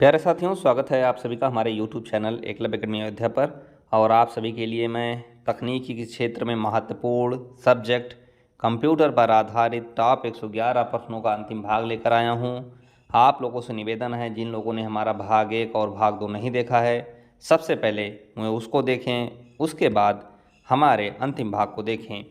प्यारे साथियों, स्वागत है आप सभी का हमारे YouTube channel Eklavya academy Ayodhya पर। और आप सभी के लिए मैं तकनीकी के क्षेत्र में महत्वपूर्ण सब्जेक्ट कंप्यूटर पर आधारित टॉप 111 प्रश्नों का अंतिम भाग लेकर आया हूं। आप लोगों से निवेदन है, जिन लोगों ने हमारा भाग 1 और भाग 2 नहीं देखा है, सबसे पहले वह उसको देखें, उसके बाद हमारे अंतिम भाग को देखें।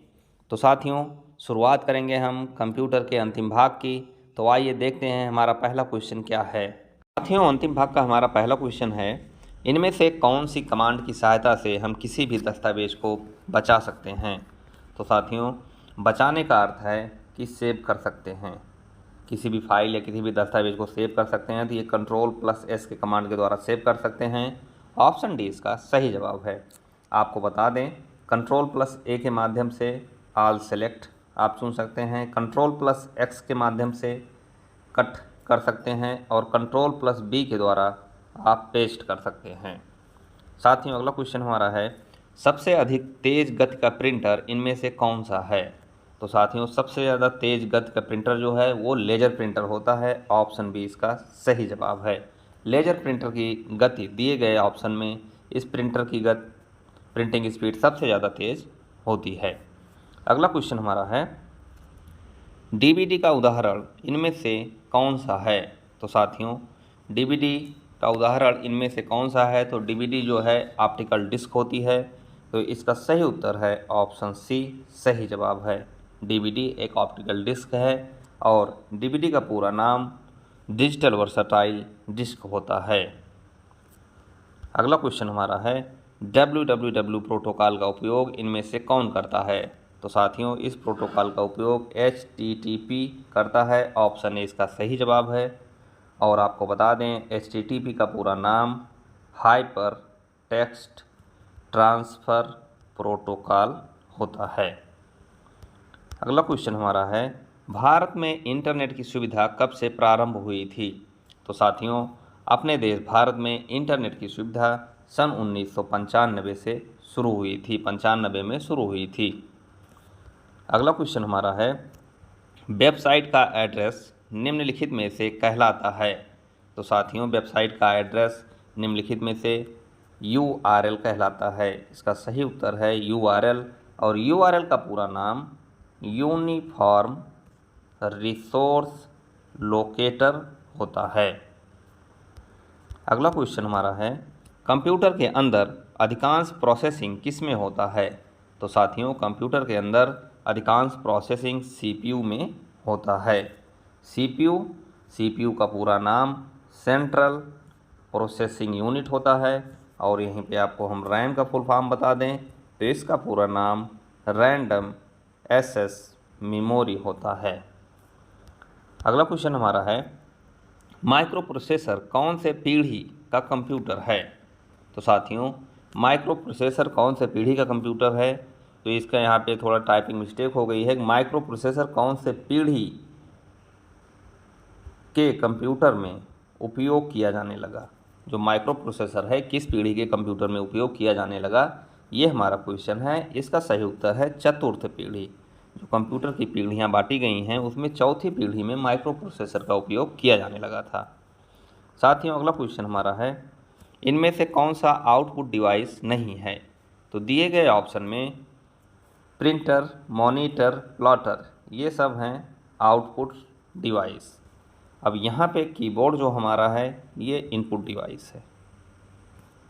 तो साथियों, शुरुआत करेंगे हम कंप्यूटर के अंतिम भाग की। तो आइए देखते हैं हमारा पहला क्वेश्चन क्या है। साथियों, अंतिम भाग का हमारा पहला क्वेश्चन है, इनमें से कौन सी कमांड की सहायता से हम किसी भी दस्तावेज को बचा सकते हैं। तो साथियों, बचाने का अर्थ है कि सेव कर सकते हैं, किसी भी फाइल या किसी भी दस्तावेज को सेव कर सकते हैं। तो ये Ctrl+S के कमांड के द्वारा सेव कर सकते हैं। ऑप्शन डी इसका सही जवाब है। आपको बता दें, Ctrl+A के माध्यम से ऑल सेलेक्ट आप चुन सकते हैं, Ctrl+X के माध्यम से कट कर सकते हैं और Ctrl+B के द्वारा आप पेस्ट कर सकते हैं। साथियों, अगला क्वेश्चन हमारा है, सबसे अधिक तेज गति का प्रिंटर इनमें से कौन सा है। तो साथियों, सबसे ज़्यादा तेज गति का प्रिंटर जो है वो लेजर प्रिंटर होता है। ऑप्शन बी इसका सही जवाब है। लेजर प्रिंटर की गति दिए गए ऑप्शन में इस प्रिंटर की प्रिंटिंग स्पीड सबसे ज़्यादा तेज होती है। अगला क्वेश्चन हमारा है, डीवीडी का उदाहरण इनमें से कौन सा है। तो साथियों, डीवीडी का उदाहरण इनमें से कौन सा है। तो डीवीडी जो है ऑप्टिकल डिस्क होती है। तो इसका सही उत्तर है ऑप्शन सी, सही जवाब है। डीवीडी एक ऑप्टिकल डिस्क है और डीवीडी का पूरा नाम डिजिटल वर्सटाइल डिस्क होता है। अगला क्वेश्चन हमारा है, www प्रोटोकॉल का उपयोग इनमें से कौन करता है। तो साथियों, इस प्रोटोकॉल का उपयोग HTTP करता है। ऑप्शन ए इसका सही जवाब है। और आपको बता दें, HTTP का पूरा नाम हाइपर टेक्स्ट ट्रांसफ़र प्रोटोकॉल होता है। अगला क्वेश्चन हमारा है, भारत में इंटरनेट की सुविधा कब से प्रारंभ हुई थी। तो साथियों, अपने देश भारत में इंटरनेट की सुविधा सन 1995 से शुरू हुई थी, 95 में शुरू हुई थी। अगला क्वेश्चन हमारा है, वेबसाइट का एड्रेस निम्नलिखित में से कहलाता है। तो साथियों, वेबसाइट का एड्रेस निम्नलिखित में से URL कहलाता है। इसका सही उत्तर है URL। और URL का पूरा नाम यूनिफॉर्म रिसोर्स लोकेटर होता है। अगला क्वेश्चन हमारा है, कंप्यूटर के अंदर अधिकांश प्रोसेसिंग किस में होता है। तो साथियों, कंप्यूटर के अंदर अधिकांश प्रोसेसिंग CPU में होता है। CPU का पूरा नाम सेंट्रल प्रोसेसिंग यूनिट होता है। और यहीं पे आपको हम रैम का फुल फॉर्म बता दें, तो इसका पूरा नाम रैंडम एक्सेस मेमोरी होता है। अगला क्वेश्चन हमारा है, माइक्रो प्रोसेसर कौन से पीढ़ी का कंप्यूटर है। तो साथियों, माइक्रो प्रोसेसर कौन से पीढ़ी का कंप्यूटर है। तो इसका यहाँ पे थोड़ा टाइपिंग मिस्टेक हो गई है। माइक्रो प्रोसेसर कौन से पीढ़ी के कंप्यूटर में उपयोग किया जाने लगा। जो माइक्रो प्रोसेसर है किस पीढ़ी के कंप्यूटर में उपयोग किया जाने लगा, ये हमारा क्वेश्चन है। इसका सही उत्तर है चतुर्थ पीढ़ी। जो कंप्यूटर की पीढ़ियाँ बांटी गई हैं, उसमें चौथी पीढ़ी में माइक्रो प्रोसेसर का उपयोग किया जाने लगा था। साथियों, अगला क्वेश्चन हमारा है, इनमें से कौन सा आउटपुट डिवाइस नहीं है। तो दिए गए ऑप्शन में प्रिंटर, मॉनिटर, प्लॉटर, ये सब हैं आउटपुट डिवाइस। अब यहाँ पे कीबोर्ड जो हमारा है ये इनपुट डिवाइस है।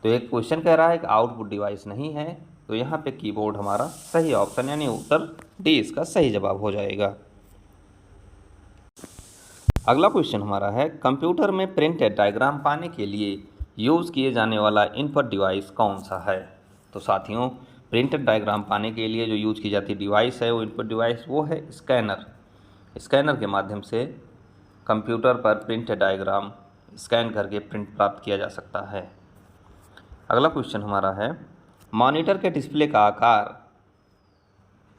तो एक क्वेश्चन कह रहा है कि आउटपुट डिवाइस नहीं है, तो यहाँ पे कीबोर्ड हमारा सही ऑप्शन यानी उत्तर डी इसका सही जवाब हो जाएगा। अगला क्वेश्चन हमारा है, कंप्यूटर में प्रिंटेड डायग्राम पाने के लिए यूज़ किए जाने वाला इनपुट डिवाइस कौन सा है। तो साथियों, प्रिंटेड डायग्राम पाने के लिए जो यूज़ की जाती डिवाइस है, वो इनपुट डिवाइस वो है स्कैनर। स्कैनर के माध्यम से कंप्यूटर पर प्रिंटेड डायग्राम स्कैन करके प्रिंट प्राप्त किया जा सकता है। अगला क्वेश्चन हमारा है, मॉनिटर के डिस्प्ले का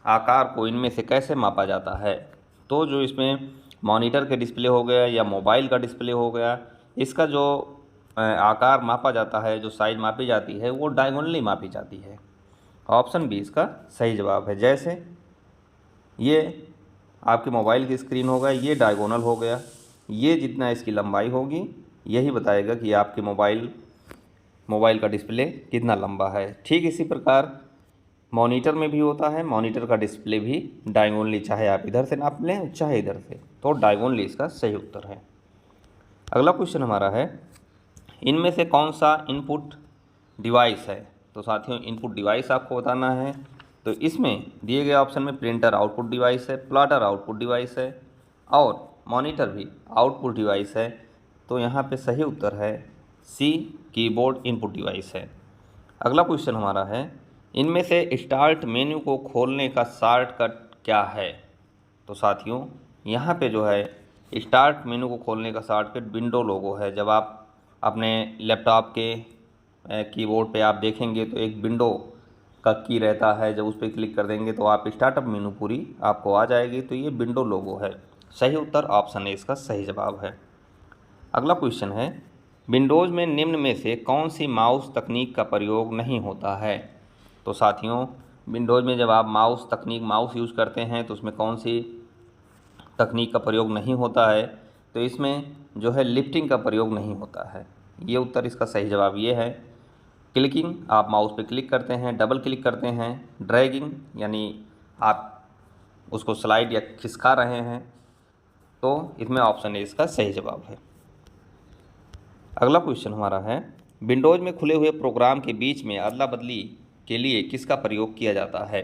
आकार को इनमें से कैसे मापा जाता है। तो जो इसमें मॉनिटर के डिस्प्ले हो गया या मोबाइल का डिस्प्ले हो गया, इसका जो आकार मापा जाता है, जो साइज मापी जाती है, वो डायगोनली मापी जाती है। ऑप्शन बी इसका सही जवाब है। जैसे ये आपके मोबाइल की स्क्रीन होगा, ये डायगोनल हो गया, ये जितना इसकी लंबाई होगी यही बताएगा कि आपके मोबाइल का डिस्प्ले कितना लंबा है। ठीक इसी प्रकार मॉनिटर में भी होता है, मॉनिटर का डिस्प्ले भी डायगोनली, चाहे आप इधर से नाप लें चाहे इधर से, तो डायगोनली इसका सही उत्तर है। अगला क्वेश्चन हमारा है, इनमें से कौन सा इनपुट डिवाइस है। तो साथियों इनपुट डिवाइस आपको बताना है। तो इसमें दिए गए ऑप्शन में प्रिंटर आउटपुट डिवाइस है, प्लॉटर आउटपुट डिवाइस है और मॉनिटर भी आउटपुट डिवाइस है। तो यहाँ पे सही उत्तर है सी, कीबोर्ड इनपुट डिवाइस है। अगला क्वेश्चन हमारा है, इनमें से स्टार्ट मेन्यू को खोलने का शॉर्टकट क्या है। तो साथियों यहाँ पे जो है स्टार्ट मेन्यू को खोलने का शॉर्टकट विंडो लोगो है। जब आप अपने लैपटॉप के कीबोर्ड पे आप देखेंगे तो एक विंडो का की रहता है, जब उस पर क्लिक कर देंगे तो आप स्टार्टअप मेनू पूरी आपको आ जाएगी। तो ये विंडो लोगो है। सही उत्तर ऑप्शन ए इसका सही जवाब है। अगला क्वेश्चन है, विंडोज़ में निम्न में से कौन सी माउस तकनीक का प्रयोग नहीं होता है। तो साथियों विंडोज़ में जब आप माउस यूज़ करते हैं तो उसमें कौन सी तकनीक का प्रयोग नहीं होता है। तो इसमें जो है लिफ्टिंग का प्रयोग नहीं होता है। ये उत्तर इसका सही जवाब ये है। क्लिकिंग, आप माउस पे क्लिक करते हैं, डबल क्लिक करते हैं। ड्रैगिंग यानी आप उसको स्लाइड या खिसका रहे हैं। तो इसमें ऑप्शन ए इसका सही जवाब है। अगला क्वेश्चन हमारा है, विंडोज़ में खुले हुए प्रोग्राम के बीच में अदला बदली के लिए किसका प्रयोग किया जाता है।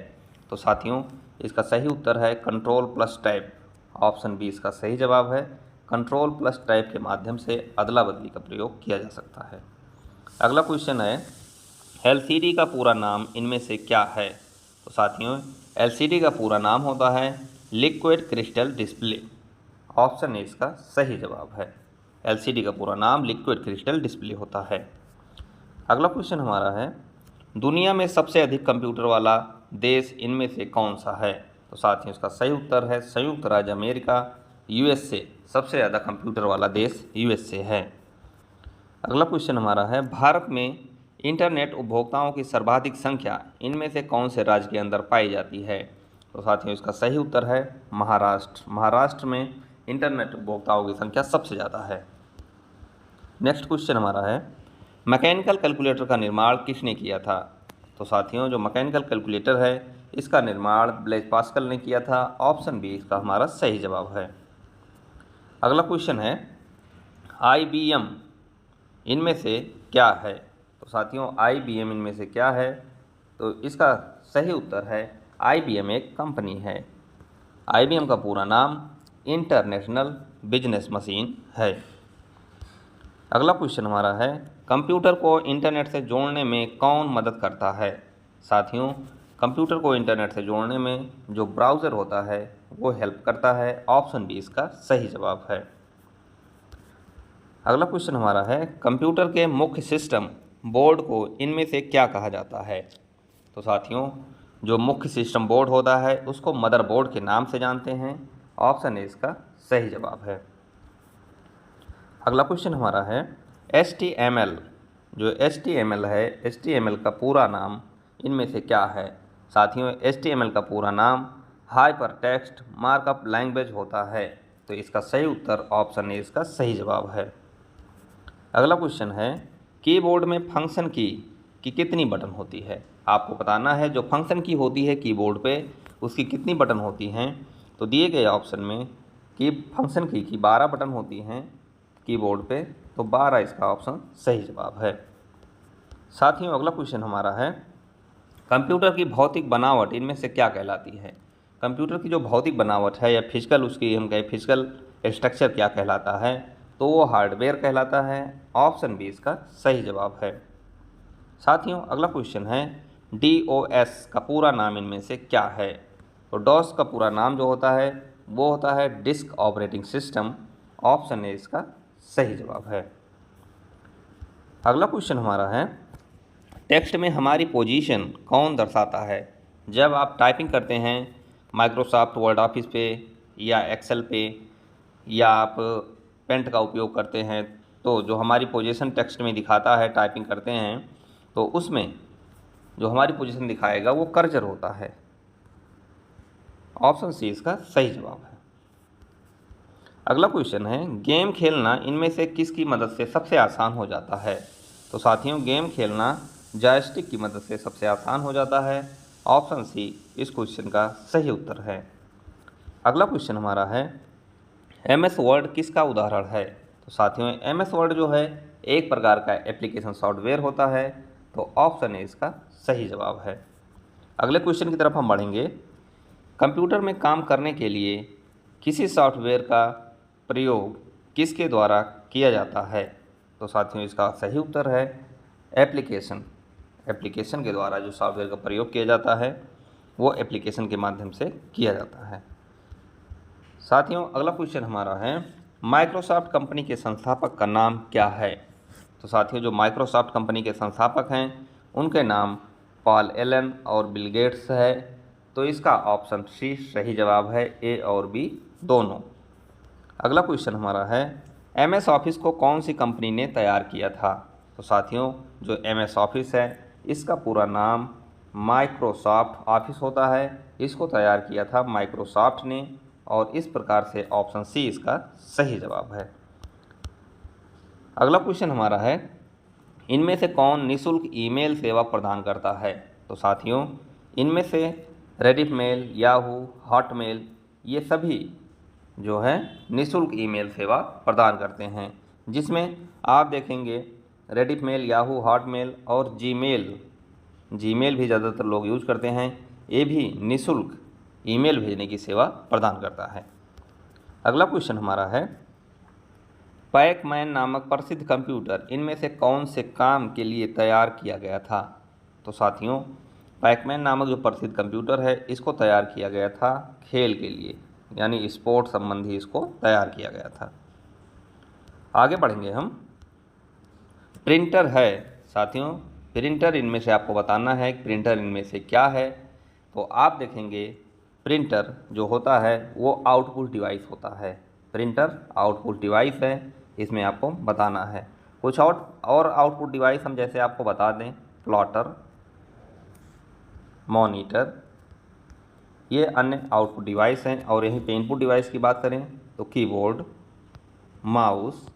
तो साथियों इसका सही उत्तर है control plus tab. Option B इसका सही जवाब है। कंट्रोल प्लस टैब के माध्यम से अदला बदली का प्रयोग किया जा सकता है। अगला क्वेश्चन है, एलसीडी का पूरा नाम इनमें से क्या है। तो साथियों एलसीडी का पूरा नाम होता है liquid crystal display. Option A इसका सही जवाब है। एलसीडी का पूरा नाम लिक्विड क्रिस्टल डिस्प्ले होता है। अगला क्वेश्चन हमारा है, दुनिया में सबसे अधिक कंप्यूटर वाला देश इनमें से कौन सा है। तो साथियों इसका सही उत्तर है संयुक्त राज्य अमेरिका, यूएसए। सबसे ज़्यादा कंप्यूटर वाला देश यूएसए है। अगला क्वेश्चन हमारा है, भारत में इंटरनेट उपभोक्ताओं की सर्वाधिक संख्या इनमें से कौन से राज्य के अंदर पाई जाती है। तो साथियों इसका सही उत्तर है महाराष्ट्र। महाराष्ट्र में इंटरनेट उपभोक्ताओं की संख्या सबसे ज़्यादा है। नेक्स्ट क्वेश्चन हमारा है, मैकेनिकल कैलकुलेटर का निर्माण किसने किया था। तो साथियों जो मैकेनिकल कैलकुलेटर है इसका निर्माण ब्लेज पास्कल ने किया था। ऑप्शन बी इसका हमारा सही जवाब है। अगला क्वेश्चन है, IBM इनमें से क्या है। तो साथियों IBM इनमें से क्या है। तो इसका सही उत्तर है IBM एक कंपनी है। IBM का पूरा नाम इंटरनेशनल बिजनेस मशीन है। अगला क्वेश्चन हमारा है, कंप्यूटर को इंटरनेट से जोड़ने में कौन मदद करता है। साथियों कंप्यूटर को इंटरनेट से जोड़ने में जो ब्राउज़र होता है वो हेल्प करता है। ऑप्शन बी इसका सही जवाब है। अगला क्वेश्चन हमारा है, कंप्यूटर के मुख्य सिस्टम बोर्ड को इनमें से क्या कहा जाता है। तो साथियों जो मुख्य सिस्टम बोर्ड होता है उसको मदरबोर्ड के नाम से जानते हैं। ऑप्शन ए इसका सही जवाब है। अगला क्वेश्चन हमारा है, HTML जो HTML है, HTML का पूरा नाम इनमें से क्या है। साथियों HTML का पूरा नाम हाइपर टेक्स्ट मार्कअप लैंग्वेज होता है। तो इसका सही उत्तर ऑप्शन ए इसका सही जवाब है। अगला क्वेश्चन है, कीबोर्ड में फंक्शन की कितनी बटन होती है। आपको बताना है जो फंक्शन की होती है कीबोर्ड पे उसकी कितनी बटन होती हैं। तो दिए गए ऑप्शन में कि फंक्शन की 12 बटन होती हैं कीबोर्ड पे। तो 12 इसका ऑप्शन सही जवाब है। साथियों अगला क्वेश्चन हमारा है, कंप्यूटर की भौतिक बनावट इनमें से क्या कहलाती है। कंप्यूटर की जो भौतिक बनावट है या फिजिकल उसकी हम कहें फिजिकल स्ट्रक्चर क्या कहलाता है। तो वो हार्डवेयर कहलाता है। ऑप्शन बी इसका सही जवाब है। साथियों अगला क्वेश्चन है, DOS का पूरा नाम इनमें से क्या है। तो डॉस का पूरा नाम जो होता है वो होता है disk operating system. Option A इसका सही जवाब है। अगला क्वेश्चन हमारा है, टेक्स्ट में हमारी पोजीशन कौन दर्शाता है। जब आप टाइपिंग करते हैं माइक्रोसॉफ्ट वर्ड ऑफिस पे या एक्सेल पे या आप पेंट का उपयोग करते हैं तो जो हमारी पोजीशन टेक्स्ट में दिखाता है टाइपिंग करते हैं तो उसमें जो हमारी पोजीशन दिखाएगा वो कर्सर होता है। ऑप्शन सी इसका सही जवाब है। अगला क्वेश्चन है, गेम खेलना इनमें से किसकी मदद से सबसे आसान हो जाता है? तो साथियों, गेम खेलना जॉयस्टिक की मदद से सबसे आसान हो जाता है। ऑप्शन सी इस क्वेश्चन का सही उत्तर है। अगला क्वेश्चन हमारा है, MS वर्ड किसका उदाहरण है? तो साथियों, MS वर्ड जो है एक प्रकार का एप्लीकेशन सॉफ्टवेयर होता है, तो ऑप्शन ए इसका सही जवाब है। अगले क्वेश्चन की तरफ हम बढ़ेंगे। कंप्यूटर में काम करने के लिए किसी सॉफ्टवेयर का प्रयोग किसके द्वारा किया जाता है? तो साथियों, इसका सही उत्तर है एप्लीकेशन। एप्लीकेशन के द्वारा जो सॉफ्टवेयर का प्रयोग किया जाता है वो एप्लीकेशन के माध्यम से किया जाता है। साथियों, अगला क्वेश्चन हमारा है, माइक्रोसॉफ्ट कंपनी के संस्थापक का नाम क्या है? तो साथियों, जो माइक्रोसॉफ्ट कंपनी के संस्थापक हैं उनके नाम पॉल एलन और बिल गेट्स है, तो इसका ऑप्शन सी सही जवाब है, ए और बी दोनों। अगला क्वेश्चन हमारा है, MS ऑफिस को कौन सी कंपनी ने तैयार किया था? तो साथियों, जो MS ऑफिस है इसका पूरा नाम माइक्रोसॉफ्ट ऑफिस होता है। इसको तैयार किया था माइक्रोसॉफ्ट ने, और इस प्रकार से ऑप्शन सी इसका सही जवाब है। अगला क्वेश्चन हमारा है, इनमें से कौन निःशुल्क ईमेल सेवा प्रदान करता है? तो साथियों, इनमें से रेडिफ मेल, याहू, हॉटमेल ये सभी जो है निःशुल्क ईमेल सेवा प्रदान करते हैं, जिसमें आप देखेंगे रेडिफ मेल, याहू, हॉटमेल और जीमेल भी ज़्यादातर लोग यूज करते हैं। ये भी निःशुल्क ईमेल भेजने की सेवा प्रदान करता है। अगला क्वेश्चन हमारा है, पैकमैन नामक प्रसिद्ध कंप्यूटर इनमें से कौन से काम के लिए तैयार किया गया था? तो साथियों, पैकमैन नामक जो प्रसिद्ध कंप्यूटर है इसको तैयार किया गया था खेल के लिए, यानी स्पोर्ट संबंधी इसको तैयार किया गया था। आगे बढ़ेंगे हम। प्रिंटर है। साथियों, प्रिंटर इनमें से आपको बताना है कि प्रिंटर इनमें से क्या है। तो आप देखेंगे प्रिंटर जो होता है वो आउटपुट डिवाइस होता है। प्रिंटर आउटपुट डिवाइस है, इसमें आपको बताना है। कुछ और आउटपुट डिवाइस हम जैसे आपको बता दें, प्लॉटर, मॉनिटर, ये अन्य आउटपुट डिवाइस हैं। और यहीं पे इनपुट डिवाइस की बात करें तो कीबोर्ड, माउस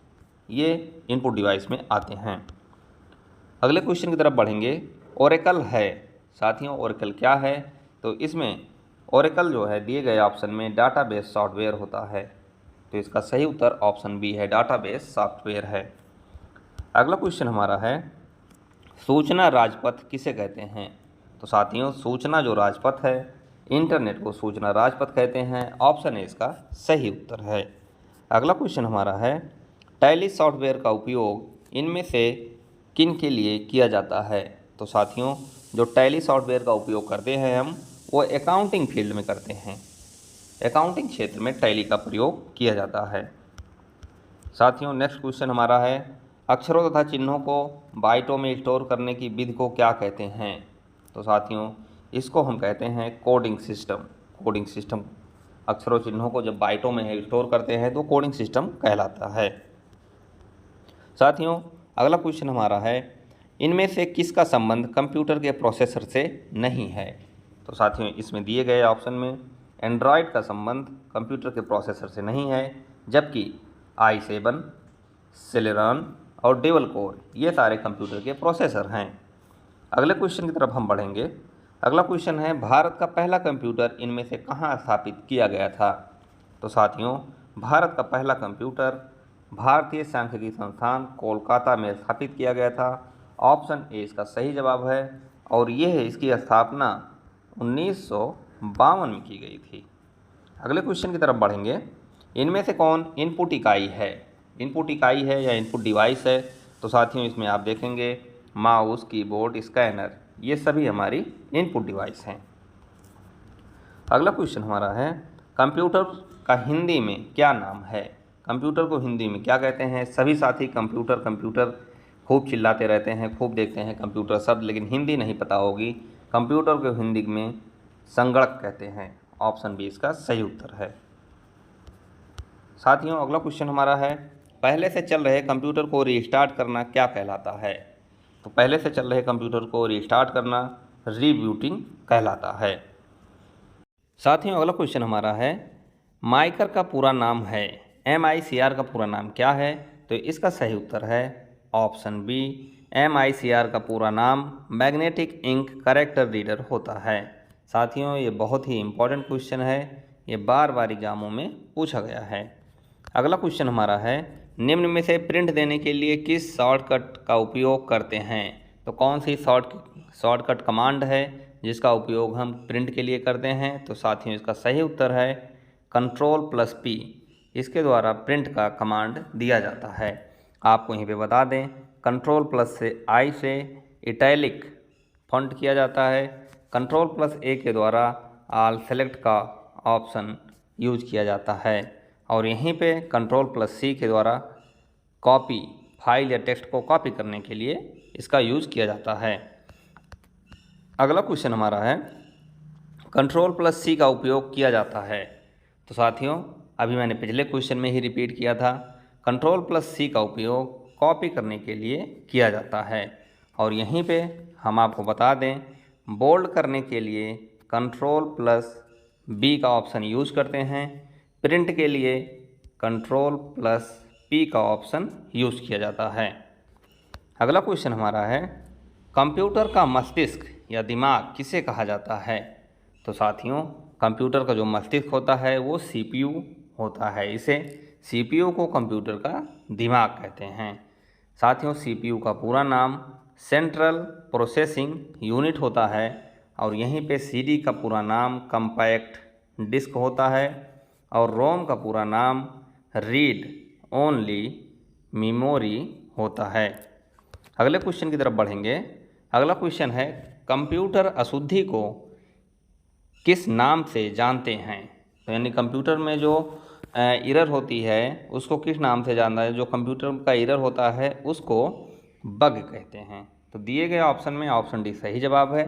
ये इनपुट डिवाइस में आते हैं। अगले क्वेश्चन की तरफ बढ़ेंगे। ओरेकल है। साथियों, ओरेकल क्या है? तो इसमें ओरेकल जो है दिए गए ऑप्शन में डाटाबेस सॉफ्टवेयर होता है, तो इसका सही उत्तर ऑप्शन बी है, डाटाबेस सॉफ्टवेयर है। अगला क्वेश्चन हमारा है, सूचना राजपथ किसे कहते हैं? तो साथियों, सूचना जो राजपथ है, इंटरनेट को सूचना राजपथ कहते हैं। ऑप्शन ए इसका सही उत्तर है। अगला क्वेश्चन हमारा है, टैली सॉफ्टवेयर का उपयोग इनमें से किन के लिए किया जाता है? तो साथियों, जो टैली सॉफ्टवेयर का उपयोग करते हैं हम वो अकाउंटिंग फील्ड में करते हैं। अकाउंटिंग क्षेत्र में टैली का प्रयोग किया जाता है। साथियों, नेक्स्ट क्वेश्चन हमारा है, अक्षरों तथा चिन्हों को बाइटों में स्टोर करने की विधि को क्या कहते हैं? तो साथियों, इसको हम कहते हैं कोडिंग सिस्टम। कोडिंग सिस्टम अक्षरों चिन्हों को जब बाइटों में स्टोर करते हैं तो कोडिंग सिस्टम कहलाता है। साथियों, अगला क्वेश्चन हमारा है, इनमें से किसका संबंध कंप्यूटर के प्रोसेसर से नहीं है? तो साथियों, इसमें दिए गए ऑप्शन में एंड्रॉयड का संबंध कंप्यूटर के प्रोसेसर से नहीं है, जबकि i7, सेलेरॉन और डेवल कोर ये सारे कंप्यूटर के प्रोसेसर हैं। अगले क्वेश्चन की तरफ हम बढ़ेंगे। अगला क्वेश्चन है, भारत का पहला कंप्यूटर इनमें से कहाँ स्थापित किया गया था? तो साथियों, भारत का पहला कंप्यूटर भारतीय सांख्यिकी संस्थान कोलकाता में स्थापित किया गया था। ऑप्शन ए इसका सही जवाब है, और यह इसकी स्थापना 1952 में की गई थी। अगले क्वेश्चन की तरफ बढ़ेंगे। इनमें से कौन इनपुट इकाई है? इनपुट इकाई है या इनपुट डिवाइस है? तो साथियों, इसमें आप देखेंगे माउस, कीबोर्ड, स्कैनर ये सभी हमारी इनपुट डिवाइस हैं। अगला क्वेश्चन हमारा है, कंप्यूटर का हिंदी में क्या नाम है? कंप्यूटर को हिंदी में क्या कहते हैं? सभी साथी कंप्यूटर कंप्यूटर खूब चिल्लाते रहते हैं, खूब देखते हैं कंप्यूटर शब्द, लेकिन हिंदी नहीं पता होगी। कंप्यूटर को हिंदी में संगणक कहते हैं। ऑप्शन बी इसका सही उत्तर है। साथियों, अगला क्वेश्चन हमारा है, पहले से चल रहे कंप्यूटर को रीस्टार्ट करना क्या कहलाता है? तो पहले से चल रहे कंप्यूटर को रीस्टार्ट करना रीबूटिंग कहलाता है। साथियों, अगला क्वेश्चन हमारा है, माइकर का पूरा नाम है। MICR का पूरा नाम क्या है? तो इसका सही उत्तर है ऑप्शन बी। MICR का पूरा नाम मैग्नेटिक इंक कैरेक्टर रीडर होता है। साथियों, ये बहुत ही इम्पोर्टेंट क्वेश्चन है, ये बार बार एग्जामों में पूछा गया है। अगला क्वेश्चन हमारा है, निम्न में से प्रिंट देने के लिए किस शॉर्टकट का उपयोग करते हैं? तो कौन सी शॉर्टकट कमांड है जिसका उपयोग हम प्रिंट के लिए करते हैं? तो साथियों, इसका सही उत्तर है Ctrl+P। इसके द्वारा प्रिंट का कमांड दिया जाता है। आपको यहीं पे बता दें, Ctrl+I से इटैलिक फॉन्ट किया जाता है, Ctrl+A के द्वारा ऑल सेलेक्ट का ऑप्शन यूज किया जाता है, और यहीं पे Ctrl+C के द्वारा कॉपी, फाइल या टेक्स्ट को कॉपी करने के लिए इसका यूज किया जाता है। अगला क्वेश्चन हमारा है, Ctrl+C का उपयोग किया जाता है। तो साथियों, अभी मैंने पिछले क्वेश्चन में ही रिपीट किया था, Ctrl+C का उपयोग कॉपी करने के लिए किया जाता है, और यहीं पे हम आपको बता दें, बोल्ड करने के लिए Ctrl+B का ऑप्शन यूज करते हैं, प्रिंट के लिए Ctrl+P का ऑप्शन यूज किया जाता है। अगला क्वेश्चन हमारा है, कंप्यूटर का मस्तिष्क या दिमाग किसे कहा जाता है? तो साथियों, कंप्यूटर का जो मस्तिष्क होता है वो CPU होता है, इसे CPU को कंप्यूटर का दिमाग कहते हैं। साथियों, CPU का पूरा नाम सेंट्रल प्रोसेसिंग यूनिट होता है, और यहीं पे CD का पूरा नाम कम्पैक्ट डिस्क होता है, और रोम का पूरा नाम रीड ओनली मेमोरी होता है। अगले क्वेश्चन की तरफ बढ़ेंगे। अगला क्वेश्चन है, कंप्यूटर अशुद्धि को किस नाम से जानते हैं? तो यानी कंप्यूटर में जो एरर होती है उसको किस नाम से जानता है? जो कंप्यूटर का एरर होता है उसको बग कहते हैं। तो दिए गए ऑप्शन में ऑप्शन डी सही जवाब है।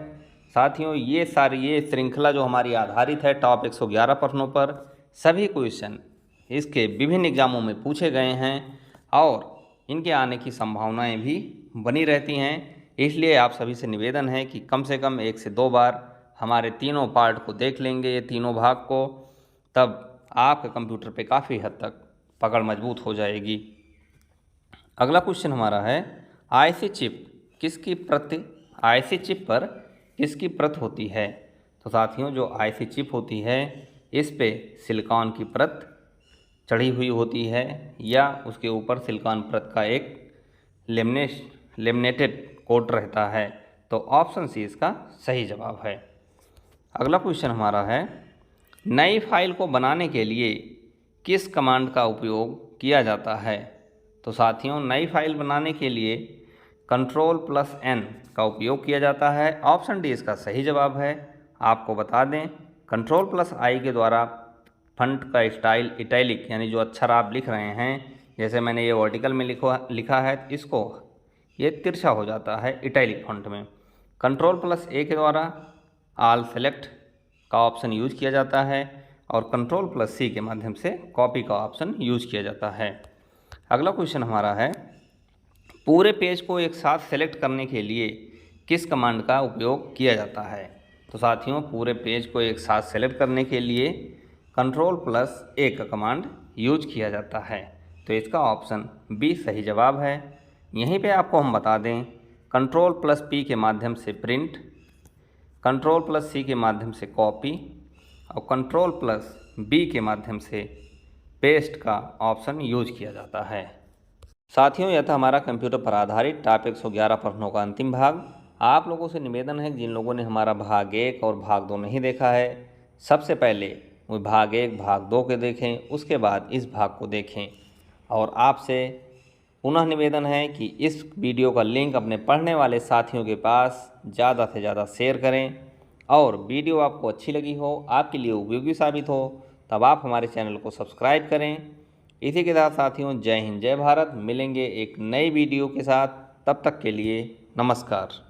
साथियों, ये श्रृंखला जो हमारी आधारित है टॉप 111 प्रश्नों पर, सभी क्वेश्चन इसके विभिन्न एग्जामों में पूछे गए हैं, और इनके आने की संभावनाएं भी बनी रहती हैं। इसलिए आप सभी से निवेदन है कि कम से कम 1 से 2 बार हमारे तीनों पार्ट को देख लेंगे, ये तीनों भाग को, तब आपके कंप्यूटर पे काफ़ी हद तक पकड़ मजबूत हो जाएगी। अगला क्वेश्चन हमारा है, आईसी चिप पर किसकी परत होती है? तो साथियों, जो आईसी चिप होती है इस पे सिलिकॉन की परत चढ़ी हुई होती है, या उसके ऊपर सिलिकॉन परत का एक लेमिनेटेड कोट रहता है। तो ऑप्शन सी इसका सही जवाब है। अगला क्वेश्चन हमारा है, नई फाइल को बनाने के लिए किस कमांड का उपयोग किया जाता है? तो साथियों, नई फाइल बनाने के लिए Ctrl+N का उपयोग किया जाता है। ऑप्शन डी इसका सही जवाब है। आपको बता दें, Ctrl+I के द्वारा फंट का स्टाइल इटैलिक, यानी जो अक्षर आप लिख रहे हैं, जैसे मैंने ये वर्टिकल में लिखा है, इसको ये तिरछा हो जाता है इटैलिक फंट में। Ctrl+A के द्वारा ऑल सेलेक्ट का ऑप्शन यूज किया जाता है, और Ctrl+C के माध्यम से कॉपी का ऑप्शन यूज किया जाता है। अगला क्वेश्चन हमारा है, पूरे पेज को एक साथ सेलेक्ट करने के लिए किस कमांड का उपयोग किया जाता है? तो साथियों, पूरे पेज को एक साथ सेलेक्ट करने के लिए Ctrl+A का कमांड यूज किया जाता है। तो इसका ऑप्शन बी सही जवाब है। यहीं पे आपको हम बता दें, Ctrl+P के माध्यम से प्रिंट, Ctrl+C के माध्यम से कॉपी, और Ctrl+B के माध्यम से पेस्ट का ऑप्शन यूज किया जाता है। साथियों, यह था हमारा कंप्यूटर पर आधारित टॉप 111 प्रश्नों का अंतिम भाग। आप लोगों से निवेदन है कि जिन लोगों ने हमारा भाग 1 और भाग 2 नहीं देखा है, सबसे पहले वो भाग 1 भाग 2 के देखें, उसके बाद इस भाग को देखें। और आपसे पुनः निवेदन है कि इस वीडियो का लिंक अपने पढ़ने वाले साथियों के पास ज़्यादा से ज़्यादा शेयर करें, और वीडियो आपको अच्छी लगी हो, आपके लिए उपयोगी साबित हो, तब आप हमारे चैनल को सब्सक्राइब करें। इसी के साथ साथियों, जय हिंद जय भारत। मिलेंगे एक नई वीडियो के साथ, तब तक के लिए नमस्कार।